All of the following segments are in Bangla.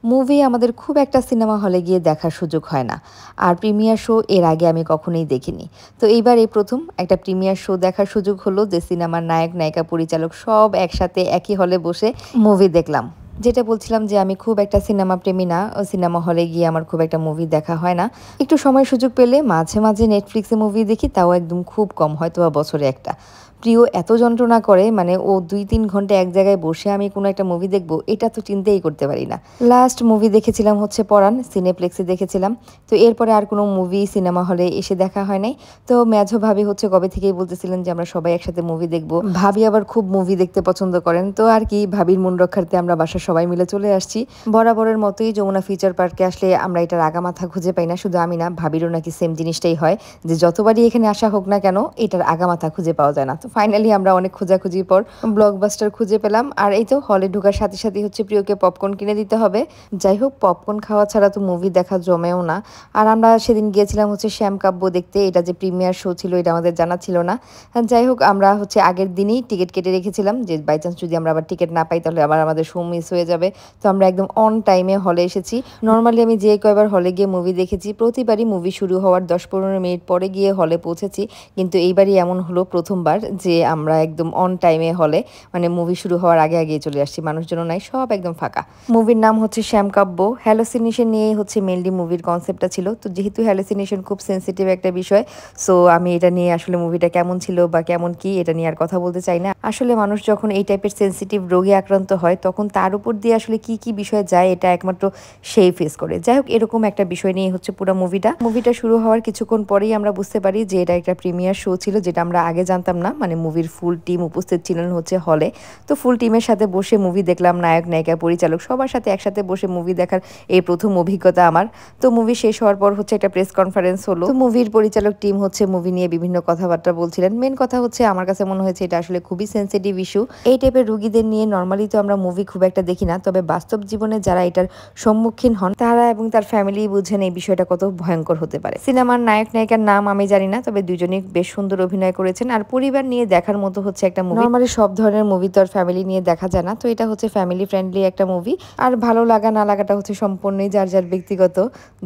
মুভি আমাদের খুব একটা সিনেমা হলে গিয়ে দেখার সুযোগ হয় না। আর প্রিমিয়ার শো এর আগে আমি কখনোই দেখিনি। তো এইবার এই ১ম একটা প্রিমিয়ার শো দেখার সুযোগ হলো যে সিনেমার নায়ক, নায়িকা, পরিচালক সব একসাথে একই হলে বসে মুভি দেখলাম। যেটা বলছিলাম যে আমি খুব একটা সিনেমা প্রেমী না। সিনেমা হলে গিয়ে আমার খুব একটা মুভি দেখা হয় না। একটু সময় সুযোগ পেলে মাঝে, মাঝে Netflix এ মুভি দেখি, তাও একদম খুব কম, হয়তোবা বছরে ১ টা। প্রিয় এত যন্ত্রণা করে, মানে ও ২-৩ ঘন্টা এক জায়গায় বসে আমি কোনো একটা মুভি দেখব, এটা তো চিন্তাই করতে পারি না। লাস্ট মুভি দেখেছিলাম হচ্ছে 'পরাণ', সিনেপ্লেক্সে দেখেছিলাম। তো এরপরে আর কোনো মুভি সিনেমা হলে এসে দেখা হয় নাই। তো মেঝো ভাবি হচ্ছে কবে থেকেই বলতেছিলেন যে আমরা সবাই একসাথে মুভি দেখব। ভাবি আবার খুব মুভি দেখতে পছন্দ করেন। তো আর কি, ভাবির মন রক্ষার্থে আমরা বাসার সবাই মিলে চলে আসছি। বরাবরের মতোই যমুনা ফিউচার পার্কে আসলে আমরা এটার আগামাথা খুঁজে পাই না। শুধু আমি না, ভাবিরও নাকি সেম জিনিসটাই হয় যে যতবারই এখানে আসা হোক না কেন, এটার আগামাথা খুঁজে পাওয়া যায় না। তো ফাইনালি আমরা অনেক খোঁজাখুঁজির পর ব্লকবাস্টার খুঁজে পেলাম। আর এই তো হলে ঢোকার সাথে সাথেই হচ্ছে প্রিয়কে পপকর্ন কিনে দিতে হবে। যাই হোক, পপকর্ন খাওয়া ছাড়া তো মুভি দেখা জমেও না। আর আমরা সেদিন গিয়েছিলাম হচ্ছে শ্যামকাব্য দেখতে। এটা যে প্রিমিয়ার শো ছিল এটা আমাদের জানা ছিল না। যাই হোক, আমরা হচ্ছে আগের দিনই টিকিট কেটে রেখেছিলাম যে বাই চান্স যদি আমরা আবার টিকিট না পাই তাহলে আবার আমাদের শো মিস হয়ে যাবে। তো আমরা একদম অন টাইমে হলে এসেছি। নরমালি আমি যে কয়বার হলে গিয়ে মুভি দেখেছি, প্রতিবারই মুভি শুরু হওয়ার ১০-১৫ মিনিট পরে গিয়ে হলে পৌঁছেছি। কিন্তু এইবারই এমন হলো প্রথমবার যে আমরা একদম অন টাইমে হলে, মানে মুভি শুরু হওয়ার আগে আগেই চলে আসছি। মানুষজনও নাই, সব একদম ফাঁকা। মুভির নাম হচ্ছে শ্যামকাব্য। হ্যালোসিনেশন নিয়েই হচ্ছে মেইনলি মুভির কনসেপ্টটা ছিল। তো যেহেতু হ্যালোসিনেশন খুব সেনসিটিভ একটা বিষয়, সো আমি এটা নিয়ে আসলে মুভিটা কেমন ছিল বা কেমন কি এটা নিয়ে আর কথা বলতে চাই না। আসলে মানুষ যখন এই টাইপের সেনসিটিভ রোগে আক্রান্ত হয় তখন তার উপর দিয়ে আসলে কি কি বিষয় যায় এটা একমাত্র সেই ফেস করে। যাই হোক, এরকম একটা বিষয় নিয়ে হচ্ছে পুরো মুভিটা শুরু হওয়ার কিছুক্ষণ পরেই আমরা বুঝতে পারি যে এটা একটা প্রিমিয়ার শো ছিল, যেটা আমরা আগে জানতাম না। মানে মুভির ফুল টিম উপস্থিত ছিলেন হচ্ছে হলে। তো ফুল টিমের সাথে বসে মুভি দেখলাম, নায়ক, নায়িকা, পরিচালক সবার সাথে একসাথে বসে মুভি দেখার এই প্রথম অভিজ্ঞতা আমার। তো মুভি শেষ হওয়ার পর হচ্ছে একটা প্রেস কনফারেন্স হলো। তো মুভির পরিচালক টিম হচ্ছে মুভি নিয়ে বিভিন্ন কথাবার্তা বলছিলেন। মেন কথা হচ্ছে আমার কাছে মনে হয়েছে এটা আসলে খুবই সেনসিটিভ ইস্যু। এই টাইপের রোগীদের নিয়ে নর্মালি তো আমরা মুভি খুব একটা দেখি না, তবে বাস্তব জীবনে যারা এটার সম্মুখীন হন তারা এবং তার ফ্যামিলি বুঝেন এই বিষয়টা কত ভয়ঙ্কর হতে পারে। সিনেমার নায়ক নায়িকার নাম আমি জানি না, তবে দুজনেই বেশ সুন্দর অভিনয় করেছেন। আর পরিবার নিয়ে দেখার মতো হচ্ছে একটা মুভি। নর্মালি সব ধরনের মুভি তো আর ফ্যামিলি নিয়ে দেখা যায় না, তো এটা হচ্ছে ফ্যামিলি ফ্রেন্ডলি একটা মুভি। আর ভালো লাগা না লাগাটা হচ্ছে সম্পূর্ণই যার যার ব্যক্তিগত,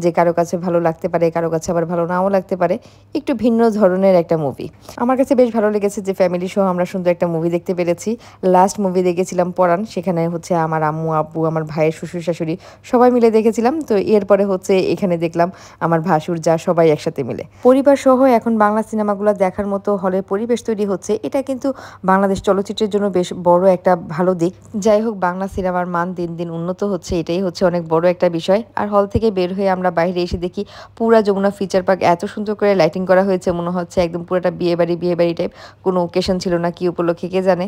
যে কারো কাছে ভালো লাগতে পারে, কারো কাছে আবার ভালো নাও লাগতে পারে। একটু ভিন্ন ধরনের একটা মুভি। আমার কাছে বেশ ভালো লেগেছে যে ফ্যামিলি সহ আমরা সুন্দর একটা মুভি দেখতে পেরেছি। লাস্ট মুভি দেখেছিলাম 'পরাণ', সেখানে হচ্ছে আমার আম্মু আব্বু, আমার ভাইয়ের শ্বশুর শাশুড়ি সবাই মিলে দেখেছিলাম। তো এরপরে হচ্ছে এখানে দেখলাম আমার ভাসুর যা সবাই একসাথে মিলে। পরিবার সহ এখন বাংলা সিনেমাগুলো দেখার মতো হলে পরিবেশ তৈরি হচ্ছে, এটা কিন্তু বাংলাদেশ চলচ্চিত্রের জন্য বেশ বড় একটা ভালো দিক। যাই হোক, বাংলা সিনেমার মান দিন দিন উন্নত হচ্ছে, এটাই হচ্ছে অনেক বড় একটা বিষয়। আর হল থেকে বের হয়ে আমরা বাইরে এসে দেখি পুরা যমুনা ফিচার পার্ক এত সুন্দর করে লাইটিং করা হয়েছে, মনে হচ্ছে একদম পুরোটা বিয়ে বাড়ি টাইপ। কোনো ওকেশন ছিল না, কি উপলক্ষে কে জানে।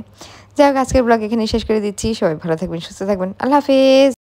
যাই হোক, আজকের ব্লগ এখানে শেষ করে দিচ্ছি। সবাই ভালো থাকবেন, সুস্থ থাকবেন। আল্লাহ হাফেজ।